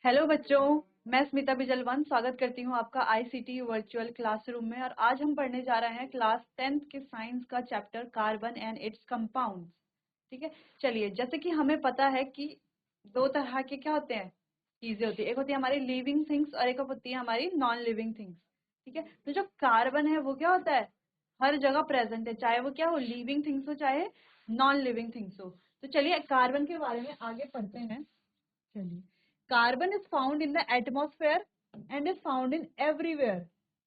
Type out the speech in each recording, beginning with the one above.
Hello बच्चों, मैं स्मिता बिजलवन स्वागत करती हूँ आपका आईसीटी वर्चुअल क्लासरूम में। और आज हम पढ़ने जा रहे हैं क्लास 10th के साइंस का chapter carbon and it's compounds. ठीक है, चलिए। जैसे कि हमें पता है कि दो तरह के क्या होते हैं, चीजें होती है। एक होती है हमारी लिविंग थिंग्स और एक होती है हमारी नॉन लिविंग थिंग्स। ठीक है, तो जो कार्बन है वो क्या होता है, हर जगह प्रेजेंट है, चाहे वो क्या हो, लिविंग थिंग्स हो चाहे नॉन लिविंग थिंग्स हो। तो चलिए कार्बन के बारे में आगे पढ़ते हैं। चलिए, carbon is found in the atmosphere and is found in everywhere.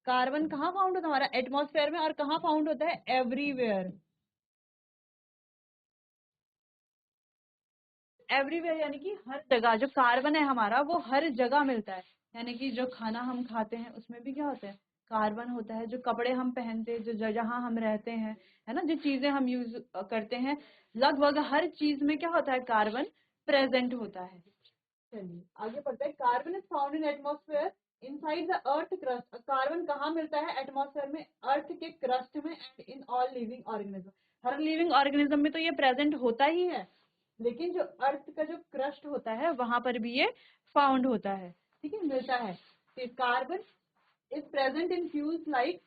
Carbon कहाँ फाउंड होता है, हमारा एटमॉस्फेयर में, और कहाँ फाउंड होता है, एवरीवेयर। एवरीवेयर यानी कि हर जगह। जो कार्बन है हमारा वो हर जगह मिलता है, यानी कि जो खाना हम खाते हैं उसमें भी क्या होता है, कार्बन होता है। जो कपड़े हम पहनते हैं, जो जहाँ हम रहते हैं, है ना, जो चीजें हम यूज करते हैं, लगभग हर चीज में क्या होता है, कार्बन प्रेजेंट होता है। चलिए आगे बढ़ते हैं। Carbon is found in atmosphere inside the earth crust. Carbon कहाँ मिलता है, एटमॉस्फेयर में, अर्थ के क्रस्ट में, and in all living organism. Her living organism में तो ये प्रेजेंट होता ही है, लेकिन जो अर्थ का जो क्रस्ट होता है वहां पर भी ये फाउंड होता है। ठीक है, मिलता है। Carbon is present in fuels like,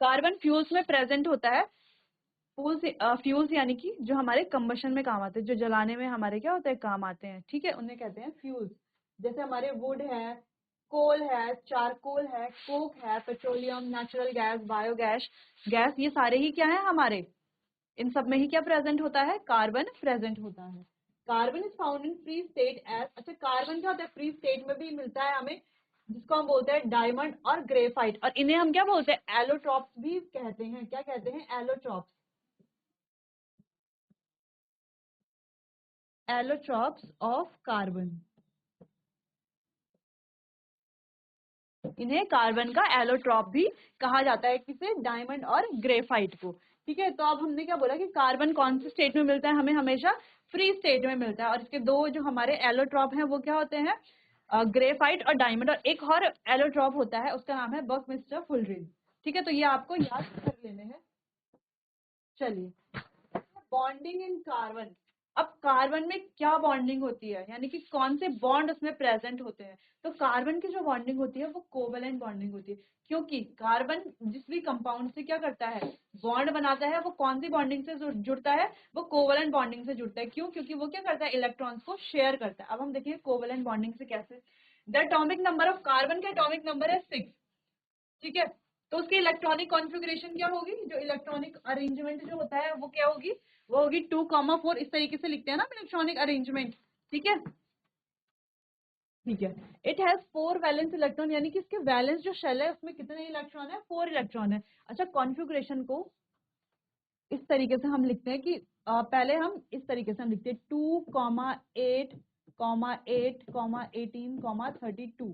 carbon fuels में प्रेजेंट होता है। फ्यूल्स यानी कि जो हमारे कंबशन में काम आते हैं, जो जलाने में हमारे क्या होता है, काम आते हैं। ठीक है, उन्हें कहते हैं फ्यूल्स। जैसे हमारे वुड है, कोल है, चारकोल है, कोक है, petroleum, natural gas, biogas, gas, ये सारे ही क्या है हमारे, इन सब में ही क्या प्रेजेंट होता है, कार्बन प्रेजेंट होता है। Carbon is found in free state as, अच्छा कार्बन क्या होता है, फ्री स्टेट में भी मिलता है हमें, जिसको हम बोलते हैं डायमंड और ग्रेफाइट। और इन्हें हम क्या बोलते हैं, एलोट्रॉप्स भी कहते हैं। क्या कहते हैं, एलोट्रॉप्स। एलोट्रॉप्स ऑफ कार्बन, इन्हें कार्बन का एलोट्रॉप भी कहा जाता है, किसे, डायमंड और ग्रेफाइट को। ठीक है, तो अब हमने क्या बोला कि कार्बन कौन से स्टेट में मिलता है, हमें हमेशा फ्री स्टेट में मिलता है। और इसके दो जो हमारे एलोट्रॉप हैं वो क्या होते हैं, ग्रेफाइट और डायमंड। और एक और एलोट्रॉप होता है, उसका नाम है बकमिस्टर फुलरिन। ठीक है, तो ये आपको याद कर लेने हैं। चलिए, बॉन्डिंग इन कार्बन। अब कार्बन में क्या बॉन्डिंग होती है, यानी कि कौन से बॉन्ड उसमें प्रेजेंट होते हैं। तो कार्बन की जो बॉन्डिंग होती है वो कोवेलेंट बॉन्डिंग होती है, क्योंकि कार्बन जिस भी कंपाउंड से क्या करता है, बॉन्ड बनाता है, वो कौन सी बॉन्डिंग से जुड़ता है, वो कोवेलेंट बॉन्डिंग से जुड़ता है। क्यों, क्योंकि वो क्या करता है, इलेक्ट्रॉन्स को शेयर करता है। अब हम देखिए कोवेलेंट बॉन्डिंग से कैसे। The atomic number of carbon का एटॉमिक नंबर है 6। ठीक है, तो उसकी इलेक्ट्रॉनिक कॉन्फ़िगरेशन क्या होगी, जो इलेक्ट्रॉनिक अरेंजमेंट जो होता है वो क्या होगी, वो होगी 2,4। इस तरीके से लिखते हैं ना इलेक्ट्रॉनिक अरेंजमेंट। ठीक है, ठीक है। इट हैज 4 वैलेंस इलेक्ट्रॉन, यानी कि इसके वैलेंस जो शेल है उसमें कितने इलेक्ट्रॉन है, 4 इलेक्ट्रॉन है। अच्छा, कॉन्फ़िगरेशन को इस तरीके से हम लिखते हैं कि पहले हम इस तरीके से हम लिखते हैं 2,8, 8, 18, 32।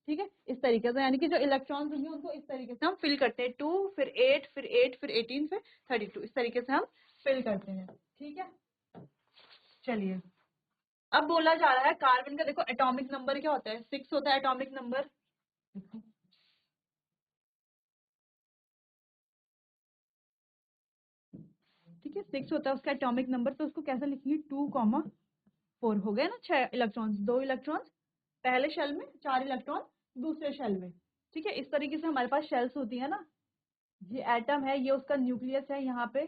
ठीक है, इस तरीके से, यानी कि जो इलेक्ट्रॉन्स होंगे उनको इस तरीके से हम फिल करते हैं, 2 फिर 8 फिर 8 फिर 18 फिर 32, इस तरीके से हम फिल करते हैं। ठीक है, चलिए। अब बोला जा रहा है कार्बन का, देखो एटॉमिक नंबर क्या होता है, 6 होता है एटॉमिक नंबर। ठीक है, 6 होता है उसका एटॉमिक नंबर, तो उसको कैसे लिखेंगे, 2,4 हो गया ना, 6 इलेक्ट्रॉन्स, 2 इलेक्ट्रॉन्स पहले शेल में, 4 इलेक्ट्रॉन दूसरे शेल में। ठीक है, इस तरीके से हमारे पास शेल्स होती है ना। ये एटम है, ये उसका न्यूक्लियस है, यहाँ पे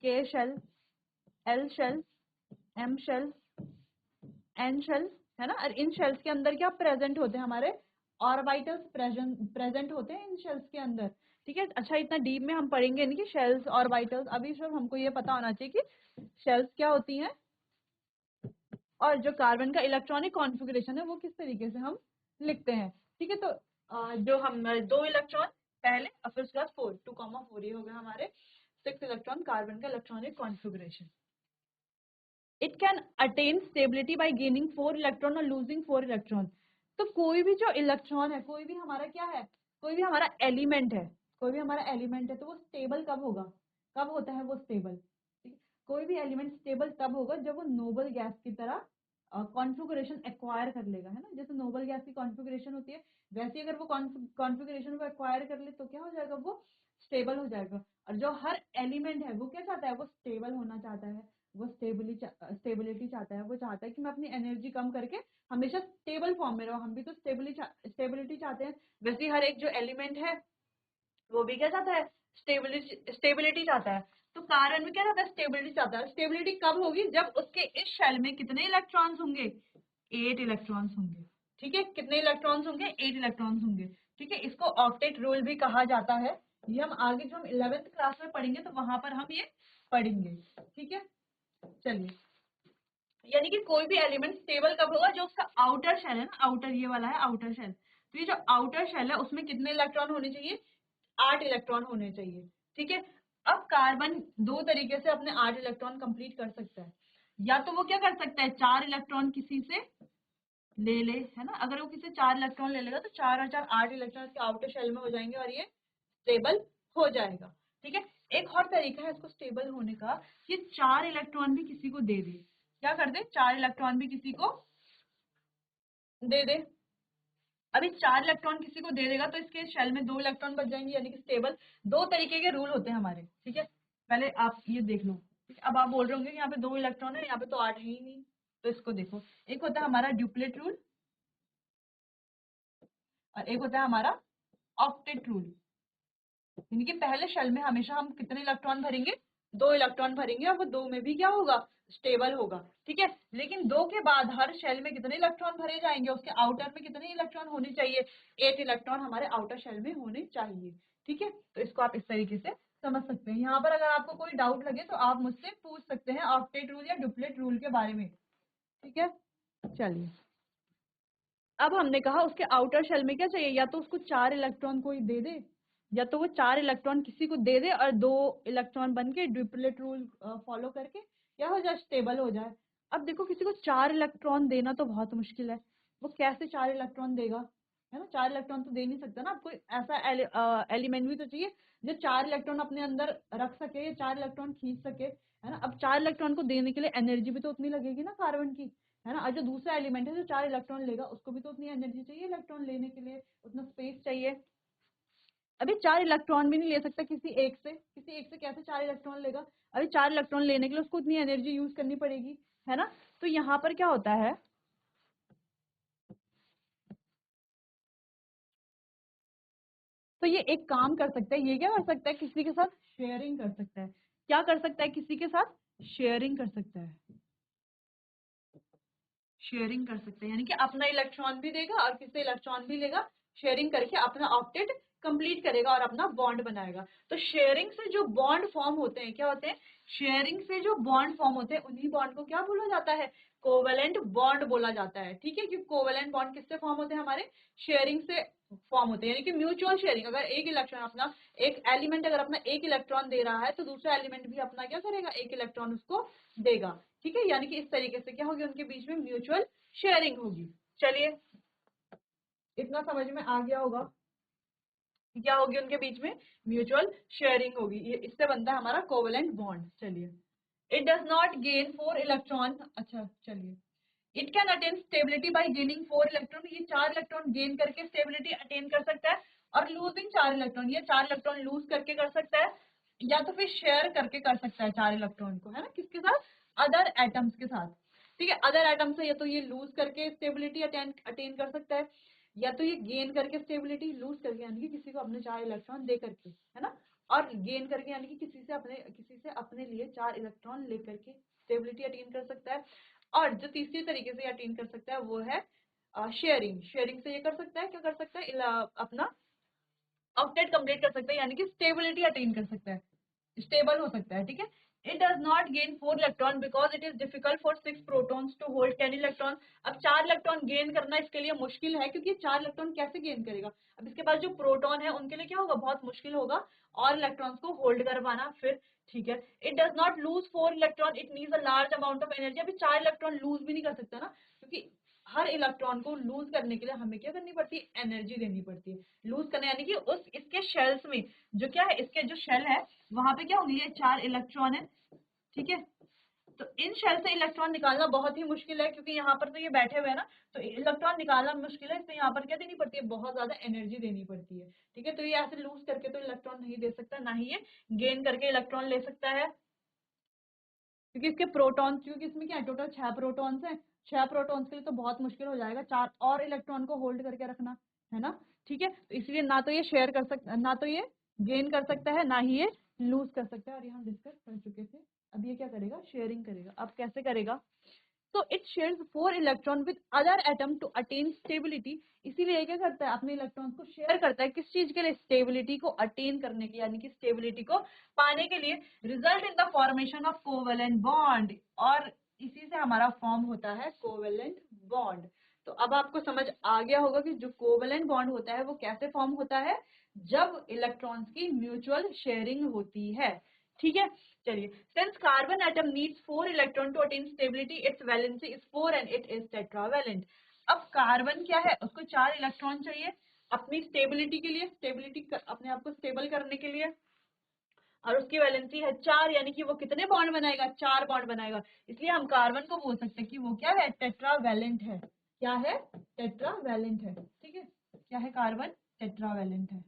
K shell, L shell, M shell, N shell, है ना। और इन शेल्स के अंदर क्या प्रेजेंट होते हैं, हमारे ऑर्बिटल्स प्रेजेंट होते हैं इन शेल्स के अंदर। ठीक है, अच्छा इतना डीप में हम पढ़ेंगे नहीं कि शेल्स ऑर्बिटल्स, अभी सिर्फ हमको ये पता होना चाहिए कि शेल्स क्या होती हैं, और जो कार्बन का इलेक्ट्रॉनिक कॉन्फ़िगरेशन है वो किस तरीके से हम लिखते हैं। ठीक है, तो जो हम 2 इलेक्ट्रॉन पहले और फिर उसके बाद 4 ये हो गया हमारे 6 इलेक्ट्रॉन कार्बन का electronic configuration. It can attain stability by gaining 4 electron और लूजिंग 4 इलेक्ट्रॉन। तो कोई भी जो इलेक्ट्रॉन है, कोई भी हमारा क्या है, कोई भी हमारा एलिमेंट है, कोई भी हमारा एलिमेंट है, तो वो स्टेबल कब होगा, कब होता है वो स्टेबल। ठीक है, कोई भी एलिमेंट स्टेबल तब होगा जब वो नोबल गैस की तरह कॉन्फ़िगरेशन एक्वायर कर लेगा, है ना। जैसे नोबल गैस की कॉन्फ़िगरेशन होती है, वैसे ही अगर वो कॉन्फ़िगरेशन को एक्वायर कर ले तो क्या हो जाएगा, वो स्टेबल हो जाएगा। और जो हर एलिमेंट है वो क्या चाहता है, वो स्टेबल होना चाहता है। वो स्टेबिलिटी चाहता है, वो चाहता है कि मैं अपनी एनर्जी कम करके हमेशा स्टेबल फॉर्म में रहूं। हम भी तो स्टेबिलिटी चाहते हैं। वैसे ही हर एक जो एलिमेंट है वो भी क्या चाहता है, स्टेबिलिटी चाहता है। तो कार्बन में क्या चाहता है, स्टेबिलिटी चाहता है। स्टेबिलिटी कब होगी, जब उसके इस शेल में कितने इलेक्ट्रॉन्स होंगे, 8 इलेक्ट्रॉन्स होंगे। ठीक है, कितने इलेक्ट्रॉन्स होंगे, 8 इलेक्ट्रॉन्स होंगे। ठीक है, इसको ऑक्टेट रूल भी कहा जाता है। ये हम आगे जो हम 11th क्लास में पढ़ेंगे तो वहां पर हम ये पढ़ेंगे। ठीक है, चलिए, यानी कि कोई भी एलिमेंट स्टेबल कब होगा, जो उसका आउटर शेल है ना, आउटर ये वाला है आउटर शेल, तो ये जो आउटर शेल है उसमें कितने इलेक्ट्रॉन होने चाहिए, 8 इलेक्ट्रॉन होने चाहिए। ठीक है, अब कार्बन दो तरीके से अपने 8 इलेक्ट्रॉन कंप्लीट कर सकता है। या तो वो क्या कर सकता है, 4 इलेक्ट्रॉन किसी से ले ले, है ना, अगर वो किसी से 4 इलेक्ट्रॉन ले लेगा तो 4 और 4 8 इलेक्ट्रॉन इसके आउटर शेल में हो जाएंगे और ये स्टेबल हो जाएगा। ठीक है, एक और तरीका है इसको स्टेबल होने का, ये 4 इलेक्ट्रॉन भी किसी को दे दे। क्या कर दे, 4 इलेक्ट्रॉन भी किसी को दे दे। अब इस 4 इलेक्ट्रॉन किसी को दे देगा तो इसके शेल में 2 इलेक्ट्रॉन बच जाएंगे, यानी कि स्टेबल। दो तरीके के रूल होते हैं हमारे। ठीक है, पहले आप ये देख लो। ठीक है, अब आप बोल रहे होंगे कि यहाँ पे 2 इलेक्ट्रॉन है, यहाँ पे तो 8 है ही नहीं। तो इसको देखो, एक होता है हमारा ड्यूप्लेट रूल और एक होता है हमारा ऑक्टेट रूल। यानी कि पहले शेल में हमेशा हम कितने इलेक्ट्रॉन भरेंगे, 2 इलेक्ट्रॉन भरेंगे और वो 2 में भी क्या होगा, स्टेबल होगा। ठीक है, लेकिन 2 के बाद हर शेल में कितने इलेक्ट्रॉन भरे जाएंगे, उसके आउटर में कितने इलेक्ट्रॉन होने चाहिए, 8 इलेक्ट्रॉन हमारे आउटर शेल में होने चाहिए। ठीक है, तो इसको आप इस तरीके से समझ सकते हैं। यहाँ पर अगर आपको कोई डाउट लगे तो आप मुझसे पूछ सकते हैं ऑक्टेट रूल या डुप्लेट रूल के बारे में। ठीक है, चलिए, अब हमने कहा उसके आउटर शेल में क्या चाहिए, या तो उसको 4 इलेक्ट्रॉन कोई दे दे, या तो वो 4 इलेक्ट्रॉन किसी को दे दे और 2 इलेक्ट्रॉन बन के ड्यूप्लेट रूल फॉलो करके क्या हो जाए, स्टेबल हो जाए। अब देखो, किसी को 4 इलेक्ट्रॉन देना तो बहुत मुश्किल है। वो कैसे 4 इलेक्ट्रॉन देगा, है ना, 4 इलेक्ट्रॉन तो दे नहीं सकता ना। अब कोई ऐसा एलिमेंट भी तो चाहिए जो 4 इलेक्ट्रॉन अपने अंदर रख सके या 4 इलेक्ट्रॉन खींच सके, है ना। अब 4 इलेक्ट्रॉन को देने के लिए एनर्जी भी तो उतनी लगेगी ना कार्बन की, है ना। और जो दूसरा एलिमेंट है जो 4 इलेक्ट्रॉन लेगा, उसको भी तो उतनी एनर्जी चाहिए इलेक्ट्रॉन लेने के लिए, उतना स्पेस चाहिए। अभी 4 इलेक्ट्रॉन भी नहीं ले सकता किसी एक से कैसे 4 इलेक्ट्रॉन लेगा। अभी 4 इलेक्ट्रॉन लेने के लिए उसको उतनी एनर्जी यूज करनी पड़ेगी, है ना। तो यहाँ पर क्या होता है, तो ये एक काम कर सकता है, ये क्या कर सकता है, किसी के साथ शेयरिंग कर सकता है। क्या कर सकता है, किसी के साथ शेयरिंग कर सकता है, शेयरिंग कर सकते हैं, यानी कि अपना इलेक्ट्रॉन भी देगा और किसी इलेक्ट्रॉन भी लेगा, शेयरिंग करके अपना ऑक्टेट कंप्लीट करेगा और अपना बॉन्ड बनाएगा। तो शेयरिंग से जो बॉन्ड फॉर्म होते हैं, क्या होते हैं, शेयरिंग से जो बॉन्ड फॉर्म होते हैं उन्हीं बॉन्ड को क्या बोला जाता है, कोवेलेंट बॉन्ड बोला जाता है। ठीक है, क्योंकि कोवेलेंट बॉन्ड किससे फॉर्म होते हैं, हमारे शेयरिंग से फॉर्म होते हैं। यानी कि म्यूचुअल शेयरिंग, अगर एक इलेक्ट्रॉन अपना, एक एलिमेंट अगर अपना एक इलेक्ट्रॉन दे रहा है तो दूसरा एलिमेंट भी अपना क्या करेगा, एक इलेक्ट्रॉन उसको देगा। ठीक है, यानी कि इस तरीके से क्या होगी, उनके बीच में म्यूचुअल शेयरिंग होगी। चलिए, इतना समझ में आ गया होगा कि क्या होगी, उनके बीच में म्यूचुअल शेयरिंग होगी। ये इससे बनता है हमारा कोवेलेंट बॉन्ड। चलिए, it does not gain 4 electron. अच्छा, चलिए, it can attain stability by gaining 4 electron. ये 4 इलेक्ट्रॉन गेन करके स्टेबिलिटी अटेन कर सकता है, और लूजिंग 4 इलेक्ट्रॉन, ये 4 इलेक्ट्रॉन लूज करके कर सकता है, या तो फिर शेयर करके कर सकता है 4 इलेक्ट्रॉन को, है ना, किसके साथ, अदर एटम्स के साथ। ठीक है, अदर एटम्स से या तो ये लूज करके स्टेबिलिटी अटेन अटेन कर सकता है, या तो ये गेन करके स्टेबिलिटी, लूज करके यानी कि किसी को अपने 4 इलेक्ट्रॉन दे करके, है ना, और गेन करके यानी कि किसी से अपने लिए 4 इलेक्ट्रॉन लेकर के स्टेबिलिटी अटेन कर सकता है। और जो तीसरी तरीके से अटेन कर सकता है वो है शेयरिंग। शेयरिंग से ये कर सकता है, क्या कर सकता है, अपना ऑक्टेट कंप्लीट कर सकता है, यानी कि स्टेबिलिटी अटेन कर सकता है, स्टेबल हो सकता है। ठीक है, it does not gain 4 electron because it is difficult for 6 protons to hold 10 electron. अब 4 इलेक्ट्रॉन गेन करना इसके लिए मुश्किल है, क्योंकि 4 इलेक्ट्रॉन कैसे गेन करेगा। अब इसके पास जो प्रोटॉन है उनके लिए क्या होगा, बहुत मुश्किल होगा और इलेक्ट्रॉन्स को होल्ड कर पाना फिर। ठीक है, it does not lose 4 electron, it needs a large amount of energy. अभी 4 इलेक्ट्रॉन लूज भी नहीं कर सकता ना, क्योंकि हर इलेक्ट्रॉन को लूज करने के लिए हमें क्या करनी पड़ती है, एनर्जी देनी पड़ती है। लूज करने यानी कि उस इसके शेल्स में जो क्या है, इसके जो शेल है वहां पे क्या होंगे, ये 4 इलेक्ट्रॉन है। ठीक है, तो इन शेल से इलेक्ट्रॉन निकालना बहुत ही मुश्किल है, क्योंकि यहाँ पर तो ये बैठे हुए हैं ना, तो इलेक्ट्रॉन निकालना मुश्किल है, इसलिए यहाँ पर क्या देनी पड़ती है, बहुत ज्यादा एनर्जी देनी पड़ती है। ठीक है, तो ये ऐसे लूज करके तो इलेक्ट्रॉन नहीं दे सकता, ना ही ये गेन करके इलेक्ट्रॉन ले सकता है। क्योंकि इसके प्रोटॉन्स, क्योंकि इसमें क्या है, टोटल 6 प्रोटॉन्स हैं, 6 प्रोटॉन्स के लिए तो बहुत मुश्किल हो जाएगा 4 और इलेक्ट्रॉन को होल्ड करके रखना, है ना। ठीक है, तो इसलिए ना तो ये शेयर कर सकता, ना तो ये गेन कर सकता है, ना ही ये लूज कर सकता है, और ये हम डिस्कस कर चुके थे। अब ये क्या करेगा, शेयरिंग करेगा। अब कैसे करेगा, तो it shares 4 electron with other atom to attain stability. इसीलिए ये क्या करता है, अपने इलेक्ट्रॉन्स को शेयर करता है, किस चीज के लिए, स्टेबिलिटी को अटेन करने के, यानी कि स्टेबिलिटी को पाने के लिए। Result in the formation of covalent bond, और इसी से हमारा फॉर्म होता है कोवेलेंट बॉन्ड। तो अब आपको समझ आ गया होगा कि जो कोवेलेंट बॉन्ड होता है वो कैसे फॉर्म होता है, जब इलेक्ट्रॉन्स की म्यूचुअल शेयरिंग होती है। ठीक है, चलिए। Since carbon atom needs 4 electron to attain stability, its valency is 4 and it is tetravalent. अब कार्बन क्या है, उसको 4 इलेक्ट्रॉन चाहिए अपनी स्टेबिलिटी के लिए, स्टेबिलिटी अपने आप को स्टेबल करने के लिए, और उसकी वैलेंसी है 4, यानी कि वो कितने बॉन्ड बनाएगा, 4 बॉन्ड बनाएगा। इसलिए हम कार्बन को बोल सकते हैं कि वो क्या है, टेट्रावैलेंट है। क्या है, टेट्रावैलेंट है। ठीक है, क्या है, कार्बन टेट्रावैलेंट है।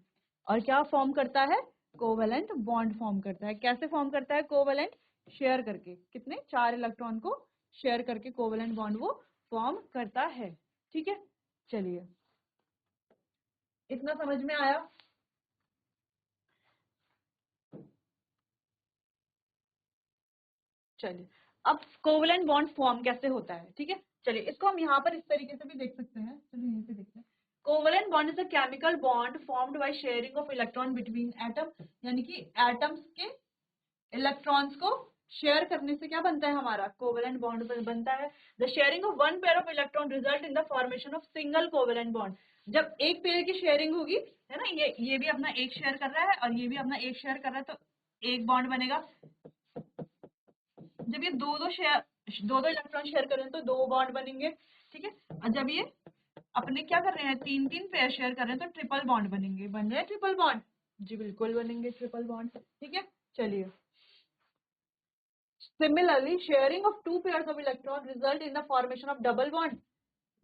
और क्या फॉर्म करता है, कोवेलेंट बॉन्ड फॉर्म करता है। कैसे फॉर्म करता है कोवेलेंट, शेयर करके, कितने, 4 इलेक्ट्रॉन को शेयर करके कोवेलेंट बॉन्ड वो फॉर्म करता है। ठीक है, चलिए, इतना समझ में आया। चलिए, अब कोवेलेंट बॉन्ड फॉर्म कैसे होता है। ठीक है, चलिए, इसको हम यहाँ पर इस तरीके से भी देख सकते हैं। चलिए यहीं से देखते हैं। Covalent bond is a chemical bond formed by sharing of electron between atom, यानी कि एटम्स के इलेक्ट्रॉन्स को शेयर करने से क्या बनता है, हमारा कोवेलेंट बॉन्ड बनता है। The sharing of one pair of electron result in the formation of single covalent bond. जब एक पेयर की शेयरिंग होगी, है ना, ये भी अपना एक शेयर कर रहा है और ये भी अपना एक शेयर कर रहा है, तो एक बॉन्ड बनेगा। जब ये दो दो इलेक्ट्रॉन शेयर करें तो 2 बॉन्ड बनेंगे। ठीक है, और जब ये अपने क्या कर रहे हैं, 3 पेयर शेयर कर रहे हैं, तो ट्रिपल बॉन्ड बनेंगे। बन रहे हैं ट्रिपल बॉन्ड, जी बिल्कुल बनेंगे ट्रिपल बॉन्ड। ठीक है, चलिए। Similarly sharing of 2 pairs of electron result in the formation of double bond.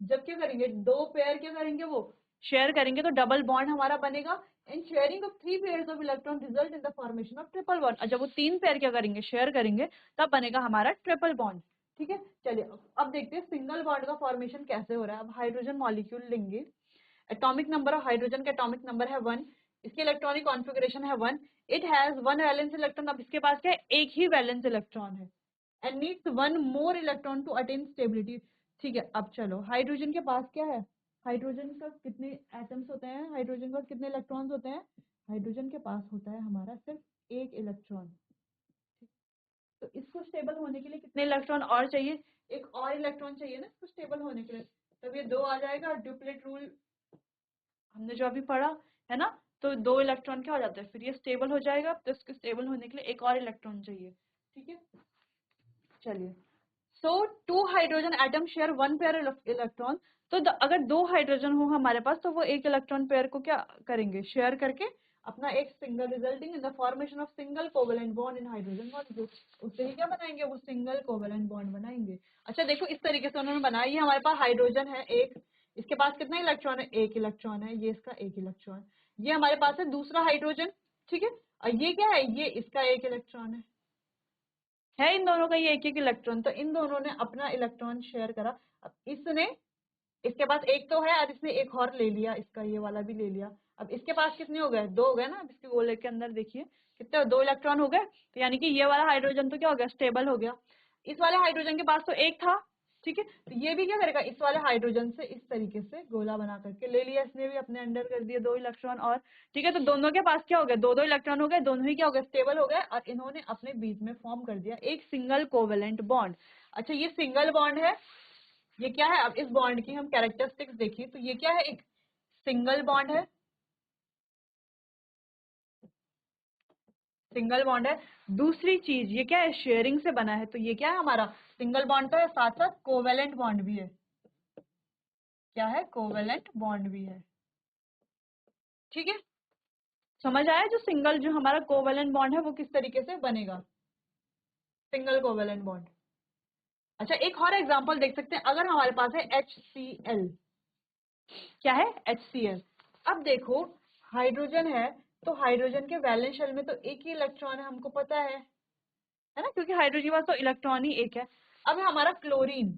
जब क्या करेंगे, 2 पेयर क्या करेंगे, वो शेयर करेंगे, तो डबल बॉन्ड हमारा बनेगा। And sharing of 3 pairs of electron result in the formation of triple bond. और जब वो 3 पेयर क्या करेंगे, शेयर करेंगे, तब बनेगा हमारा ट्रिपल बॉन्ड। ठीक है, चलिए, अब देखते हैं सिंगल बॉन्ड का फॉर्मेशन कैसे हो रहा है। अब हाइड्रोजन मॉलिक्यूल लेंगे, एटॉमिक नंबर ऑफ हाइड्रोजन का एटॉमिक नंबर है 1, इसकी इलेक्ट्रॉनिक कॉन्फ़िगरेशन है 1, इट हैज 1 वैलेंस इलेक्ट्रॉन। अब इसके पास क्या है, एक ही वैलेंस इलेक्ट्रॉन है, and needs 1 more electron to attain stability. ठीक है, अब चलो, हाइड्रोजन के पास क्या है, हाइड्रोजन का कितने एटम्स होते हैं, हाइड्रोजन का कितने इलेक्ट्रॉन्स होते हैं, हाइड्रोजन के पास होता है हमारा सिर्फ एक इलेक्ट्रॉन। तो इसको स्टेबल होने के लिए कितने इलेक्ट्रॉन और चाहिए, एक और इलेक्ट्रॉन चाहिए ना इसको स्टेबल होने के लिए। तब ये 2 आ जाएगा, ड्यूप्लेट रूल हमने जो अभी पढ़ा, है ना। तो 2 इलेक्ट्रॉन क्या हो जाता है, फिर ये स्टेबल हो जाएगा, तो इसके स्टेबल होने के लिए एक और इलेक्ट्रॉन चाहिए। ठीक है, चलिए। सो 2 hydrogen atom share 1 pair electron. तो अगर 2 हाइड्रोजन हो हमारे पास, तो वो एक इलेक्ट्रॉन पेयर को क्या करेंगे, शेयर करके अपना एक single, resulting in the formation of single covalent bond in hydrogen molecule. उससे ही क्या बनाएंगे, वो सिंगल कोवेलेंट बॉन्ड बनाएंगे। अच्छा देखो, इस तरीके से उन्होंने बनाया। ये हमारे पास हाइड्रोजन है एक, इसके पास कितना इलेक्ट्रॉन है, एक इलेक्ट्रॉन है, ये इसका एक इलेक्ट्रॉन। ये हमारे पास है दूसरा हाइड्रोजन। ठीक है, और ये क्या है, ये इसका एक इलेक्ट्रॉन है इन दोनों का ये एक एक इलेक्ट्रॉन। तो इन दोनों ने अपना इलेक्ट्रॉन शेयर करा। अब इसने, इसके पास एक तो है और इसने एक और ले लिया, इसका ये वाला भी ले लिया। अब इसके पास कितने हो गए, 2 हो गए ना। अब इसके गोले के अंदर देखिए कितने, 2 इलेक्ट्रॉन हो गए। तो यानी कि ये वाला हाइड्रोजन तो क्या हो गया, स्टेबल हो गया। इस वाले हाइड्रोजन के पास तो एक था, ठीक है, तो ये भी क्या करेगा, इस वाले हाइड्रोजन से इस तरीके से गोला बना करके ले लिया, इसने भी अपने अंडर कर दिया 2 इलेक्ट्रॉन और। ठीक है, तो दोनों के पास क्या हो गया, 2 इलेक्ट्रॉन हो गए, दोनों ही क्या हो गए, स्टेबल हो गए, और इन्होंने अपने बीच में फॉर्म कर दिया एक सिंगल कोवेलेंट बॉन्ड। अच्छा, ये सिंगल बॉन्ड है, ये क्या है, अब इस बॉन्ड की हम कैरेक्टरिस्टिक्स देखिए, तो ये क्या है, एक सिंगल बॉन्ड है, सिंगल बॉन्ड है। दूसरी चीज, ये क्या है, शेयरिंग से बना है। तो ये क्या है, हमारा सिंगल बॉन्ड तो है, साथ साथ कोवेलेंट बॉन्ड भी है। क्या है, कोवेलेंट बॉन्ड भी है। ठीक है, समझ आया, जो सिंगल, जो हमारा कोवेलेंट बॉन्ड है वो किस तरीके से बनेगा, सिंगल कोवेलेंट बॉन्ड। अच्छा, एक और एग्जांपल देख सकते हैं। अगर हमारे पास है HCl, क्या है, HCl। अब देखो, हाइड्रोजन है, तो हाइड्रोजन के वैलेंस शेल में तो एक ही इलेक्ट्रॉन है, हमको पता है। है ना, क्योंकि हाइड्रोजन के पास तो इलेक्ट्रॉन ही एक है। अब हमारा क्लोरीन,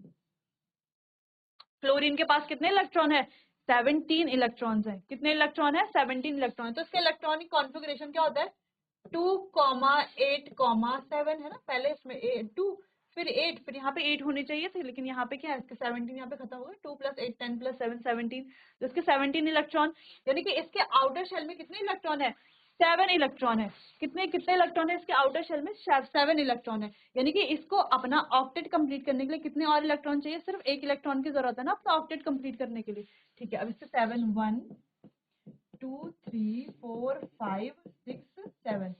क्लोरीन के पास कितने इलेक्ट्रॉन है? 17 इलेक्ट्रॉन्स है। कितने इलेक्ट्रॉन है? 17 इलेक्ट्रॉन। तो इसका इलेक्ट्रॉनिक कॉन्फ़िगरेशन क्या होता है? 2,8,7 है ना, पहले इसमें 2 फिर 8, फिर यहाँ पे 8 होने चाहिए थे, लेकिन यहाँ पे क्या है, इसके 17 यहाँ पे खत्म हो गए। 2 + 8 10 + 7 17, तो इसके 17 इलेक्ट्रॉन, यानी कि इसके आउटर शेल में कितने इलेक्ट्रॉन है? 7 इलेक्ट्रॉन है। कितने कितने इलेक्ट्रॉन है इसके आउटर शेल में? 7 इलेक्ट्रॉन है। यानी कि इसको अपना ऑक्टेट कंप्लीट करने के लिए कितने और इलेक्ट्रॉन चाहिए? सिर्फ एक इलेक्ट्रॉन की जरूरत है ना अपना ऑक्टेट कंप्लीट करने के लिए। ठीक है, अब इसके 7 1 2 3 4 5 6 7।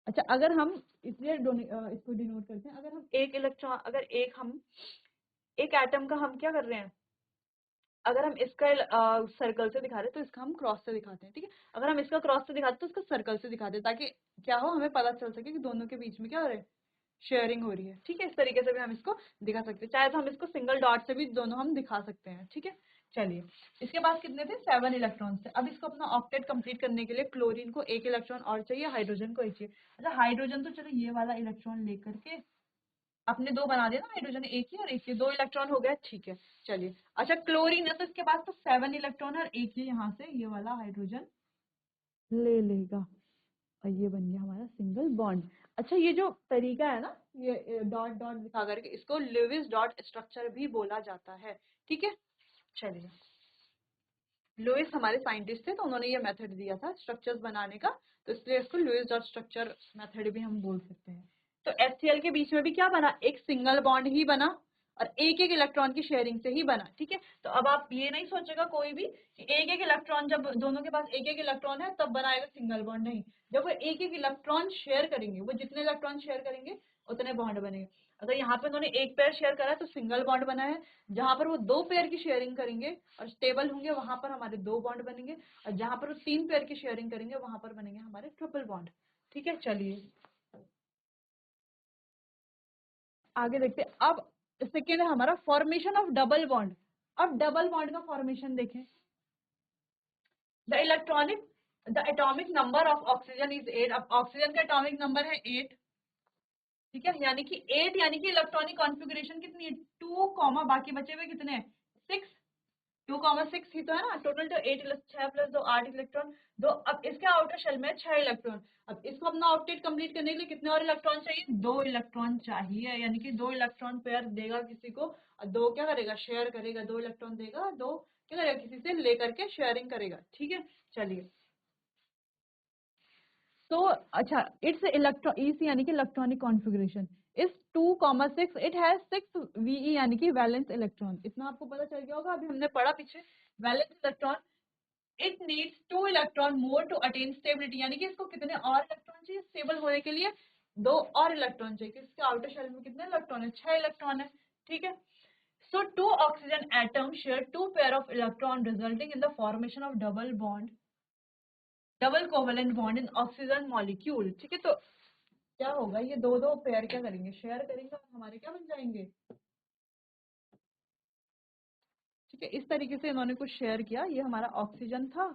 अच्छा, अगर हम इसलिए इसको डिनोट करते हैं, अगर हम एक इलेक्ट्रॉन, अगर एक एटम का हम क्या कर रहे हैं, अगर हम इसका सर्कल से दिखा रहे हैं तो इसका हम क्रॉस से दिखाते हैं। ठीक है, अगर हम इसका क्रॉस से दिखाते हैं तो इसका सर्कल से दिखाते हैं, ताकि क्या हो, हमें पता चल सके कि दोनों के बीच में क्या हो रहा है, शेयरिंग हो रही है। ठीक है, इस तरीके से भी हम इसको दिखा सकते हैं, चाहे तो हम इसको सिंगल डॉट से भी दोनों हम दिखा सकते हैं। ठीक है, चलिए, इसके पास कितने थे? 7 इलेक्ट्रॉन थे। अब इसको अपना ऑक्टेट कंप्लीट करने के लिए क्लोरीन को एक इलेक्ट्रॉन और चाहिए, हाइड्रोजन को एक चाहिए। अच्छा, हाइड्रोजन तो चलो ये वाला इलेक्ट्रॉन लेकर के अपने दो बना दिया ना, हाइड्रोजन एक ही और एक ही, 2 इलेक्ट्रॉन हो गया। ठीक है, चलिए। अच्छा, क्लोरीन है तो इसके पास तो 7 इलेक्ट्रॉन और एक ही यहाँ से ये वाला हाइड्रोजन ले लेगा और ये बन गया हमारा सिंगल बॉन्ड। अच्छा, ये जो तरीका है ना, ये डॉट डॉट दिखा करके, इसको लुईस डॉट स्ट्रक्चर भी बोला जाता है। ठीक है, चलिए। लुईस हमारे साइंटिस्ट थे, तो उन्होंने ये मेथड दिया था स्ट्रक्चर्स बनाने का, तो इसलिए इसको लुईस डॉट स्ट्रक्चर मेथड भी हम बोल सकते हैं। तो HCl के बीच में भी क्या बना? एक सिंगल बॉन्ड ही बना और एक एक इलेक्ट्रॉन की शेयरिंग से ही बना। ठीक है, तो अब आप ये नहीं सोचेगा कोई भी कि एक एक इलेक्ट्रॉन, जब दोनों के पास एक एक इलेक्ट्रॉन है तब बनाएगा सिंगल बॉन्ड। नहीं, जब वो एक एक इलेक्ट्रॉन शेयर करेंगे, वो जितने इलेक्ट्रॉन शेयर करेंगे उतने बॉन्ड बनेंगे। अगर यहाँ पे उन्होंने एक पेयर शेयर करा तो सिंगल बॉन्ड बना है, जहां पर वो 2 पेयर की शेयरिंग करेंगे और स्टेबल होंगे वहां पर हमारे 2 बॉन्ड बनेंगे, और जहां पर वो 3 पेयर की शेयरिंग करेंगे वहां पर बनेंगे हमारे ट्रिपल बॉन्ड। ठीक है, चलिए आगे देखते हैं। अब सेकेंड है हमारा फॉर्मेशन ऑफ डबल बॉन्ड। अब डबल बॉन्ड का फॉर्मेशन देखें। The atomic number of oxygen is 8। अब ऑक्सीजन का एटॉमिक नंबर है 8। ठीक है, यानी कि 8, यानी कि इलेक्ट्रॉनिक कॉन्फ़िगरेशन कितनी है? 2 कॉमा बाकी बचे हुए कितने हैं? 6। 2,6 ही तो है ना टोटल, तो 8 6 + 2 8 इलेक्ट्रॉन। दो, अब इसके आउटर शेल में 6 इलेक्ट्रॉन। अब इसको अपना ऑक्टेट कंप्लीट करने के लिए कितने और इलेक्ट्रॉन चाहिए? 2 इलेक्ट्रॉन चाहिए, यानी कि 2 इलेक्ट्रॉन पेयर देगा किसी को, और 2 क्या करेगा? शेयर करेगा। 2 इलेक्ट्रॉन देगा, 2 क्या करेगा? किसी से लेकर के शेयरिंग करेगा। ठीक है, चलिए। तो अच्छा, इट्स इलेक्ट्रॉन इस यानी कि इलेक्ट्रॉनिक कॉन्फ़िगरेशन इस 2,6 इट हैज 6 VE यानी कि वैलेंस इलेक्ट्रॉन। इतना आपको पता चल गया होगा, अभी हमने पढ़ा पीछे। Valence electron, it needs 2 electron more to attain stability, यानी कि इसको कितने और इलेक्ट्रॉन चाहिए स्टेबल होने के लिए? 2 और इलेक्ट्रॉन चाहिए। इसके आउटर शेल में कितने इलेक्ट्रॉन है? 6 इलेक्ट्रॉन है। ठीक है, so 2 oxygen atoms share 2 pair of electron resulting in the formation of double covalent bond in oxygen molecule। ठीक है, तो क्या होगा? ये दो दो पेयर क्या करेंगे? शेयर करेंगे और हमारे क्या बन जाएंगे? ठीक है, इस तरीके से इन्होंने कुछ शेयर किया। ये हमारा ऑक्सीजन था,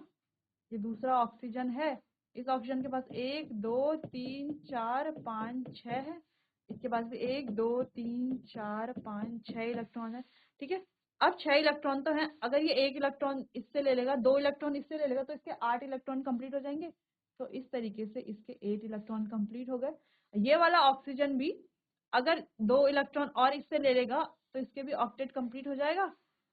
ये दूसरा ऑक्सीजन है। इस ऑक्सीजन के पास 1 2 3 4 5 6 है। इसके पास भी 1 2 3 4 5 6 इलेक्ट्रॉन है। ठीक है, अब 6 इलेक्ट्रॉन तो है, अगर ये 1 इलेक्ट्रॉन इससे ले लेगा, 2 इलेक्ट्रॉन इससे ले लेगा, तो इसके 8 इलेक्ट्रॉन कंप्लीट हो जाएंगे। तो इस तरीके से इसके 8 इलेक्ट्रॉन कंप्लीट हो गए। ये वाला ऑक्सीजन भी अगर 2 इलेक्ट्रॉन और इससे ले लेगा तो इसके भी ऑक्टेट कंप्लीट हो जाएगा।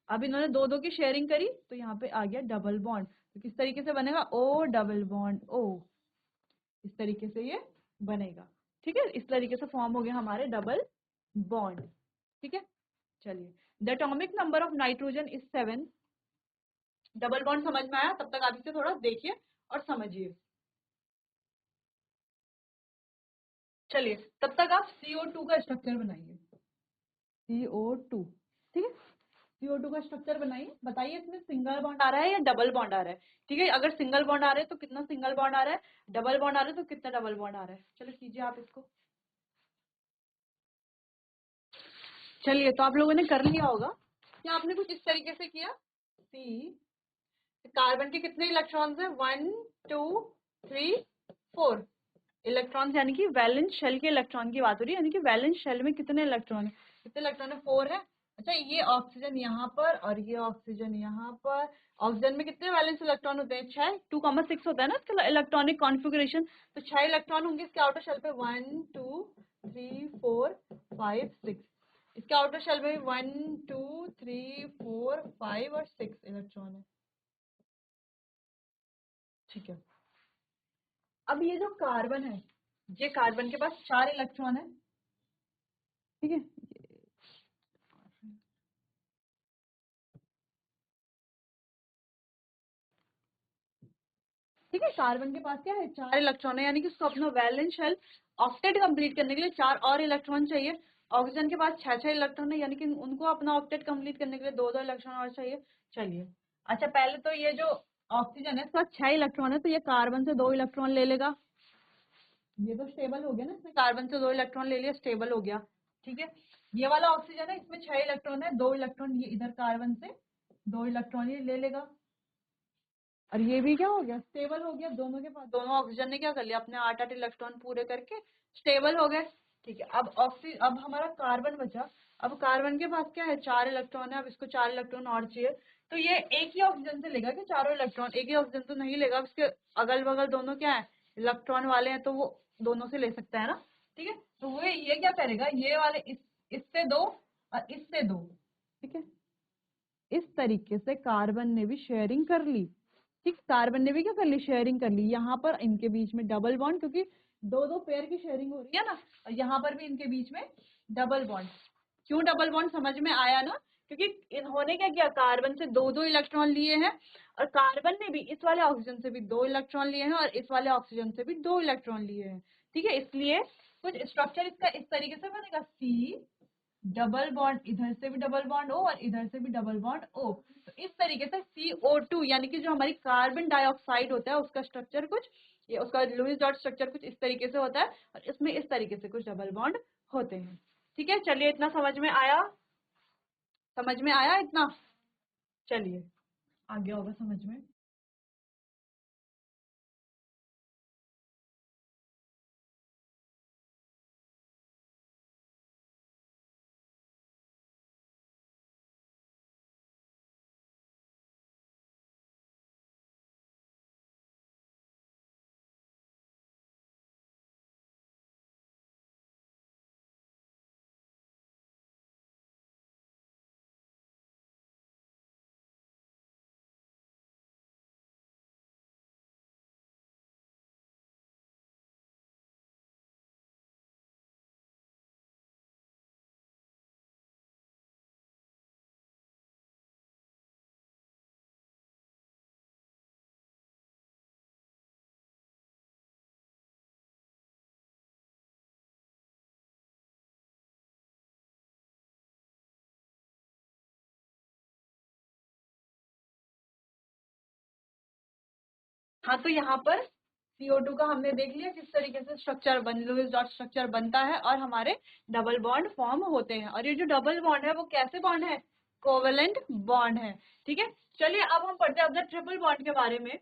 अब इन्होंने 2 2 की शेयरिंग करी तो यहाँ पे आ गया डबल बॉन्ड। तो किस तरीके से बनेगा? O डबल बॉन्ड O, इस तरीके से ये बनेगा। ठीक है, इस तरीके से फॉर्म हो गया हमारे डबल बॉन्ड। ठीक है, चलिए। The atomic number of nitrogen is 7। Double bond समझ में आया? तब तक आप इसे थोड़ा देखिए और समझिए। चलिए, तब तक आप CO2 का स्ट्रक्चर बनाइए। CO2, ठीक है, CO2 का स्ट्रक्चर बनाइए। बताइए इसमें सिंगल बॉन्ड आ रहा है या डबल बॉन्ड आ रहा है? ठीक है, अगर सिंगल बॉन्ड आ रहा है तो कितना सिंगल बॉन्ड आ रहा है, डबल बॉन्ड आ रहा है तो कितना डबल बॉन्ड आ रहा है? चलो कीजिए आप इसको। चलिए, तो आप लोगों ने कर लिया होगा क्या? आपने कुछ इस तरीके से किया। सी, कार्बन के कितने इलेक्ट्रॉन्स हैं? 1 2 3 4। इलेक्ट्रॉन यानी कि वैलेंस शेल के इलेक्ट्रॉन की बात हो रही है, यानी कि वैलेंस शेल में कितने इलेक्ट्रॉन है, कितने इलेक्ट्रॉन है, 4 है। अच्छा, ये ऑक्सीजन यहाँ पर और ये ऑक्सीजन यहाँ पर। ऑक्सीजन में कितने वैलेंस इलेक्ट्रॉन होते हैं, 6, 2,6 होता है ना इसका इलेक्ट्रॉनिक कॉन्फ़िगरेशन। तो 6 इलेक्ट्रॉन होंगे इसके आउटर शेल पे, 1 2 3 4 5 6। इसके आउटर शेल में 1 2 3 4 5 और 6 इलेक्ट्रॉन है। ठीक है, अब ये जो कार्बन है, ये कार्बन के पास 4 इलेक्ट्रॉन है। ठीक है, ठीक है, कार्बन के पास क्या है, 4 इलेक्ट्रॉन है, यानी कि उसको अपना वैलेंस शेल ऑक्टेट कंप्लीट करने के लिए 4 और इलेक्ट्रॉन चाहिए। ऑक्सीजन के पास 6 इलेक्ट्रॉन है, यानी कि उनको अपना ऑक्टेट कंप्लीट करने के लिए 2 इलेक्ट्रॉन और चाहिए। चलिए, अच्छा पहले तो ये जो ऑक्सीजन है इसके पास 6 इलेक्ट्रॉन है, तो ये कार्बन से 2 इलेक्ट्रॉन ले लेगा। ये तो स्टेबल हो गया ना, इसने कार्बन से 2 इलेक्ट्रॉन ले लिया, स्टेबल हो गया। ठीक है, ये वाला ऑक्सीजन है, इसमें 6 इलेक्ट्रॉन है, 2 इलेक्ट्रॉन ये इधर कार्बन से 2 इलेक्ट्रॉन ये ले लेगा। और ये भी क्या हो गया, स्टेबल हो गया। दोनों के पास, दोनों ऑक्सीजन ने क्या कर लिया, अपने 8 इलेक्ट्रॉन पूरे करके स्टेबल हो गए। ठीक है, अब हमारा कार्बन बचा। अब कार्बन के पास क्या है, 4 इलेक्ट्रॉन है, अब इसको 4 इलेक्ट्रॉन और चाहिए। तो ये एक ही ऑक्सीजन से लेगा कि चारों इलेक्ट्रॉन, एक ही ऑक्सीजन तो नहीं लेगा, उसके अगल बगल दोनों क्या है, इलेक्ट्रॉन वाले हैं, तो वो दोनों से ले सकता है ना। ठीक है, तो वो ये क्या करेगा, ये वाले इससे 2 और इससे 2। ठीक है, इस तरीके से कार्बन ने भी शेयरिंग कर ली। ठीक, कार्बन ने भी क्या कर ली, शेयरिंग कर ली। यहाँ पर इनके बीच में डबल बॉन्ड, क्योंकि दो दो पेयर की शेयरिंग हो रही है ना, और यहाँ पर भी इनके बीच में डबल बॉन्ड। क्यों डबल बॉन्ड, समझ में आया ना, क्योंकि इन्होंने क्या किया, कार्बन से 2 इलेक्ट्रॉन लिए हैं, और कार्बन ने भी इस वाले ऑक्सीजन से भी 2 इलेक्ट्रॉन लिए हैं, और इस वाले ऑक्सीजन से भी 2 इलेक्ट्रॉन लिए हैं। ठीक है, इसलिए कुछ स्ट्रक्चर इसका इस तरीके से बनेगा, सी डबल बॉन्ड, इधर से भी डबल बॉन्ड ओ और इधर से भी डबल बॉन्ड ओ। तो इस तरीके से CO2 यानी कि जो हमारी कार्बन डाइऑक्साइड होता है उसका स्ट्रक्चर कुछ, ये उसका लुईस डॉट स्ट्रक्चर कुछ इस तरीके से होता है, और इसमें इस तरीके से कुछ डबल बॉन्ड होते हैं। ठीक है, चलिए इतना समझ में आया, समझ में आया इतना। चलिए, आ गया होगा समझ में। हाँ, तो यहाँ पर CO2 का हमने देख लिया किस तरीके से स्ट्रक्चर लुईस डॉट स्ट्रक्चर बनता है, और हमारे डबल बॉन्ड फॉर्म होते हैं। और ये जो डबल बॉन्ड है वो कैसे बॉन्ड है, कोवेलेंट बॉन्ड है। ठीक है, चलिए अब हम पढ़ते हैं अब द ट्रिपल बॉन्ड के बारे में।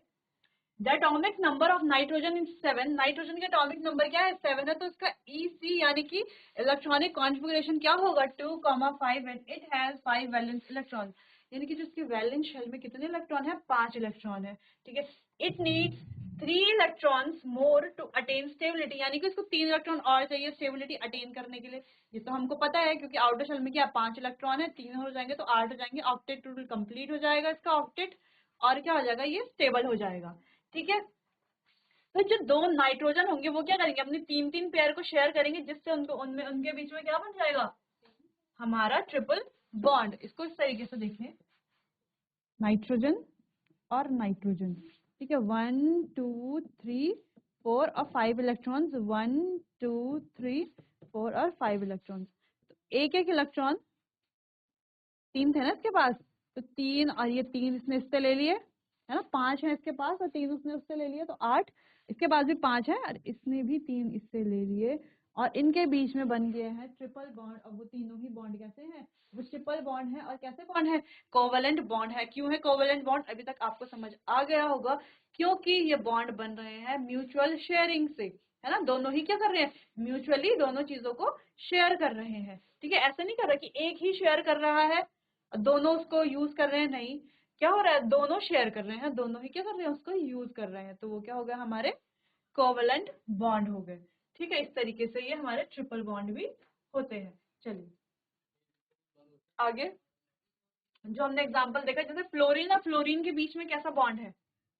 The atomic number of nitrogen in 7, nitrogen का एटॉमिक नंबर क्या है, 7 है, तो इसका EC यानी कि इलेक्ट्रॉनिक कॉन्फ़िगरेशन क्या होगा, 2,5, and it has 5 valence electron, यानी कि जिसके वैलेंस शेल में कितने इलेक्ट्रॉन है, 5 इलेक्ट्रॉन है। ठीक है, it needs 3 electrons more to attain stability, यानी कि उसको 3 इलेक्ट्रॉन और चाहिए स्टेबिलिटी अटेन करने के लिए। ये तो हमको पता है, क्योंकि आउटर शेल में क्या 5 इलेक्ट्रॉन है, 3 हो जाएंगे तो 8 हो जाएंगे, ऑक्टेट टोटल कंप्लीट हो जाएगा इसका ऑक्टेट, और क्या हो जाएगा, ये स्टेबल हो जाएगा। ठीक है, तो जो दो नाइट्रोजन होंगे वो क्या करेंगे, अपनी 3 3 पेयर को शेयर करेंगे, जिससे उनको उनमें उनके बीच में क्या बन जाएगा, हमारा ट्रिपल बॉन्ड। इसको इस तरीके से देखें, नाइट्रोजन और नाइट्रोजन। ठीक है, 1 2 3 4 और 5 इलेक्ट्रॉन्स, 1 2 3 4 और 5 इलेक्ट्रॉन्स। तो एक एक इलेक्ट्रॉन, 3 थे ना इसके पास, तो 3 और ये 3 इसने इससे ले लिए, है ना, 5 है इसके पास और 3 उसने उससे ले लिए, तो 8। इसके पास भी 5 है और इसने भी 3 इससे ले लिए, और इनके बीच में बन गए हैं ट्रिपल बॉन्ड। और वो तीनों ही बॉन्ड कैसे हैं, वो ट्रिपल बॉन्ड है, और कैसे बॉन्ड है, कोवेलेंट बॉन्ड है। क्यों है कोवेलेंट बॉन्ड, अभी तक आपको समझ आ गया होगा, क्योंकि ये बॉन्ड बन रहे हैं म्यूचुअल शेयरिंग से। है ना, दोनों ही क्या कर रहे हैं, म्यूचुअली दोनों चीजों को शेयर कर रहे हैं। ठीक है, ऐसा नहीं कर रहा कि एक ही शेयर कर रहा है दोनों उसको यूज कर रहे हैं, नहीं, क्या हो रहा है, दोनों शेयर कर रहे हैं, दोनों ही क्या कर रहे हैं, उसको यूज कर रहे हैं, तो वो क्या हो गया, हमारे कोवलेंट बॉन्ड हो गए। ठीक है, इस तरीके से ये हमारे ट्रिपल बॉन्ड भी होते हैं। चलिए आगे, जो हमने एग्जांपल देखा, जैसे फ्लोरीन और फ्लोरीन के बीच में कैसा बॉन्ड है,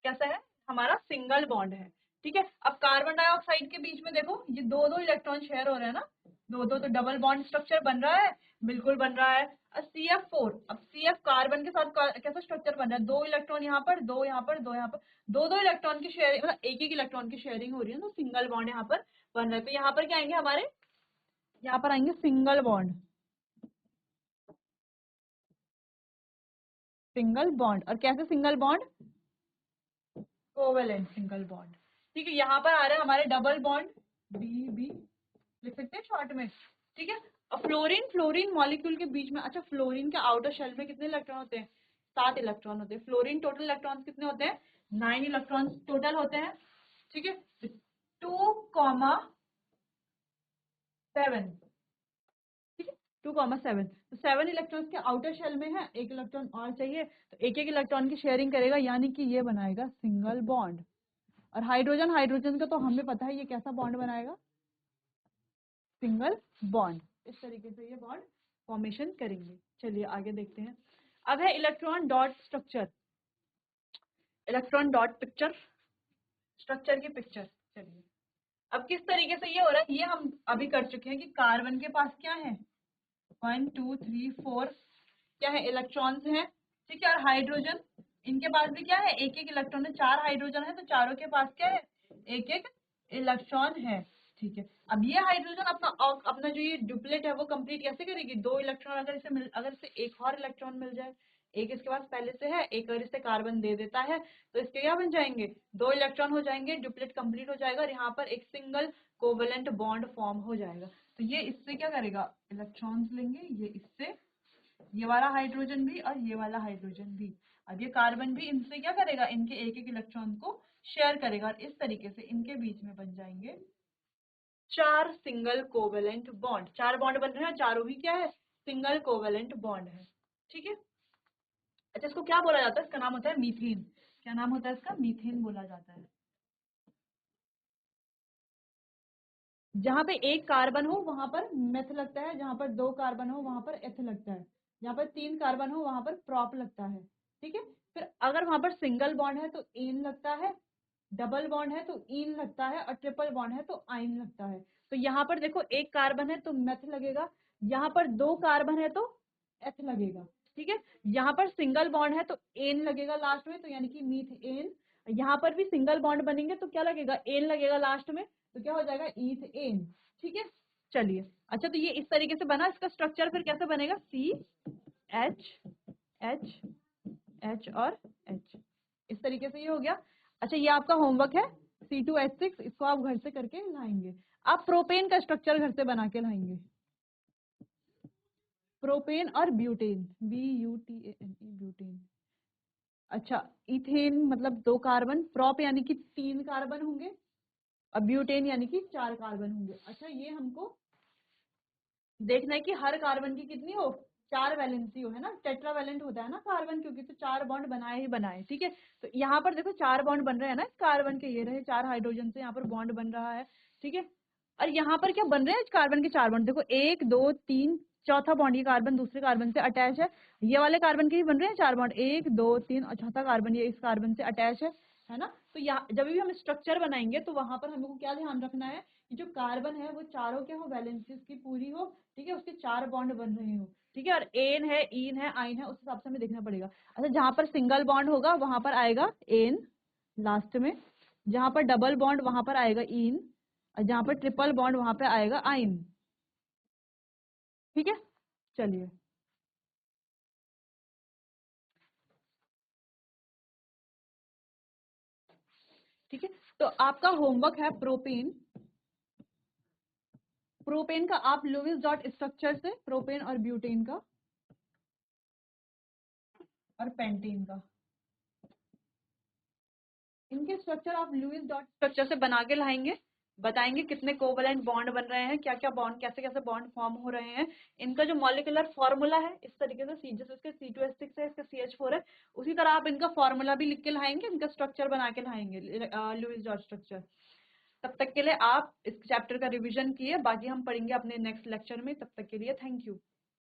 कैसा है, हमारा सिंगल बॉन्ड है। ठीक है, अब कार्बन डाइऑक्साइड के बीच में देखो, ये दो दो इलेक्ट्रॉन शेयर हो रहे हैं ना, दो दो, तो डबल बॉन्ड स्ट्रक्चर बन रहा है, बिल्कुल बन रहा है। अब CF4, अब CF कार्बन के साथ कैसा स्ट्रक्चर बन रहा है, दो इलेक्ट्रॉन यहाँ पर, दो यहाँ पर, दो यहाँ पर, दो दो इलेक्ट्रॉन की शेयरिंग, मतलब एक एक इलेक्ट्रॉन की शेयरिंग हो रही है, तो सिंगल बॉन्ड यहाँ पर बन रहा है। तो यहाँ पर क्या आएंगे हमारे, यहाँ पर आएंगे सिंगल बॉन्ड, सिंगल बॉन्ड, और कैसे single bond, covalent single bond. ठीक है, यहाँ पर आ रहा है हमारे डबल बॉन्ड, बी बी लिख सकते हैं शॉर्ट में। ठीक है, और फ्लोरीन, फ्लोरीन मॉलिक्यूल के बीच में, अच्छा फ्लोरीन के आउटर शेल में कितने इलेक्ट्रॉन होते हैं, 7 इलेक्ट्रॉन होते हैं। फ्लोरीन टोटल इलेक्ट्रॉन कितने होते हैं, 9 इलेक्ट्रॉन टोटल होते हैं। ठीक है, 2,7, ठीक है, 2,7, तो 7 इलेक्ट्रॉन के आउटर शेल में है, एक इलेक्ट्रॉन और चाहिए, तो एक एक इलेक्ट्रॉन की शेयरिंग करेगा, यानी कि ये बनाएगा सिंगल बॉन्ड। और हाइड्रोजन, हाइड्रोजन का तो हमें पता है ये कैसा बॉन्ड बनाएगा, सिंगल बॉन्ड। इस तरीके से ये बॉन्ड फॉर्मेशन करेंगे। चलिए आगे देखते हैं। अब है electron dot structure, electron dot picture, structure की पिक्चर। चलिए, अब किस तरीके से ये हो रहा है, ये हम अभी कर चुके हैं कि कार्बन के पास क्या है, 1 2 3 4 क्या है, इलेक्ट्रॉन्स हैं। ठीक है, और हाइड्रोजन, इनके पास भी क्या है, एक एक इलेक्ट्रॉन है, 4 हाइड्रोजन है, तो चारों के पास क्या है, एक एक इलेक्ट्रॉन है। ठीक है, अब ये हाइड्रोजन अपना अपना जो ये डुप्लेट है वो कंप्लीट कैसे करेगी, दो इलेक्ट्रॉन अगर इसे अगर इसे एक और इलेक्ट्रॉन मिल जाए, एक इसके पास पहले से है, एक और इसे कार्बन दे देता है, तो इसके क्या बन जाएंगे, दो इलेक्ट्रॉन हो जाएंगे, डुप्लेट कंप्लीट हो जाएगा, और यहाँ पर एक सिंगल कोवेलेंट बॉन्ड फॉर्म हो जाएगा। तो ये इससे क्या करेगा, इलेक्ट्रॉन्स लेंगे, ये इससे, ये वाला हाइड्रोजन भी और ये वाला हाइड्रोजन भी, अब ये कार्बन भी इनसे क्या करेगा, इनके एक एक इलेक्ट्रॉन को शेयर करेगा, और इस तरीके से इनके बीच में बन जाएंगे 4 सिंगल कोवेलेंट बॉन्ड। 4 बॉन्ड बन रहे हैं, चारों ही क्या है, सिंगल कोवेलेंट बॉन्ड है। ठीक है, अच्छा इसको क्या बोला जाता है, इसका नाम होता है मीथेन। क्या नाम होता है इसका, मीथेन बोला जाता है। जहां पे एक कार्बन हो वहां पर मेथ लगता है, जहां पर दो कार्बन हो वहां पर एथ लगता है, जहां पर 3 कार्बन हो वहां पर प्रॉप लगता है। ठीक है, फिर अगर वहां पर सिंगल बॉन्ड है तो एन लगता है, डबल बॉन्ड है तो इन लगता है, और ट्रिपल बॉन्ड है तो आइन लगता है। तो यहाँ पर देखो एक कार्बन है तो मेथ लगेगा, यहाँ पर दो कार्बन है तो एथ लगेगा। ठीक है, यहाँ पर सिंगल बॉन्ड है तो एन लगेगा लास्ट में, तो यानी कि मीथ एन। यहाँ पर भी सिंगल बॉन्ड बनेंगे तो क्या लगेगा, एन लगेगा लास्ट में, तो क्या हो जाएगा, ईथ एन। ठीक है, चलिए, अच्छा तो ये इस तरीके से बना, इसका स्ट्रक्चर फिर कैसे बनेगा, सी एच एच एच और एच, इस तरीके से ये हो गया। अच्छा ये आपका होमवर्क है, C2H6, इसको आप घर से करके लाएंगे। आप प्रोपेन का स्ट्रक्चर घर से बना के लाएंगे, प्रोपेन और ब्यूटेन, BUTANE, ब्यूटेन। अच्छा, इथेन मतलब 2 कार्बन, प्रोप यानी कि 3 कार्बन होंगे, और ब्यूटेन यानी कि 4 कार्बन होंगे। अच्छा ये हमको देखना है कि हर कार्बन की कितनी हो, 4 वैलेंसी हो, है ना, टेट्रावैलेंट होता है ना कार्बन, क्योंकि तो 4 बॉन्ड बनाए ही बनाए। ठीक है, तो यहाँ पर देखो 4 बॉन्ड बन रहे हैं ना इस कार्बन के, ये रहे 4 हाइड्रोजन से यहाँ पर बॉन्ड बन रहा है। ठीक है, और यहाँ पर क्या बन रहे हैं, इस कार्बन के 4 बॉन्ड, देखो 1 2 3, चौथा बॉन्ड ये कार्बन दूसरे कार्बन से अटैच है, ये वाले कार्बन के भी बन रहे हैं 4 बॉन्ड, 1 2 3, और चौथा कार्बन ये इस कार्बन से अटैच है ना। तो यहाँ जब भी हम स्ट्रक्चर बनाएंगे तो वहां पर हमको क्या ध्यान रखना है कि जो कार्बन है वो चारों के हो, वैलेंसी की पूरी हो। ठीक है, उसके 4 बॉन्ड बन रहे हो। ठीक है, और एन है, इन है, आइन है, उस हिसाब से हमें देखना पड़ेगा। अच्छा जहां पर सिंगल बॉन्ड होगा वहां पर आएगा एन लास्ट में, जहां पर डबल बॉन्ड वहां पर आएगा इन, और जहां पर ट्रिपल बॉन्ड वहां पर आएगा आइन। ठीक है, चलिए ठीक है, तो आपका होमवर्क है प्रोपेन, प्रोपेन का आप लुईस डॉट स्ट्रक्चर से, प्रोपेन और ब्यूटेन का और पेंटेन का, इनके स्ट्रक्चर आप लुईस डॉट स्ट्रक्चर से बना के लाएंगे। बताएंगे कितने कोवलेंट बॉन्ड बन रहे हैं, क्या क्या बॉन्ड, कैसे कैसे बॉन्ड फॉर्म हो रहे हैं, इनका जो मॉलिक्यूलर फॉर्मूला है इस तरीके से, जैसे इसके C2H6 है, इसका CH4 है, उसी तरह आप इनका फॉर्मूला भी लिख के लाएंगे, इनका स्ट्रक्चर बना के लाएंगे, लुईस डॉट स्ट्रक्चर। तब तक के लिए आप इस चैप्टर का रिवीजन किए, बाकी हम पढ़ेंगे अपने नेक्स्ट लेक्चर में। तब तक के लिए थैंक यू।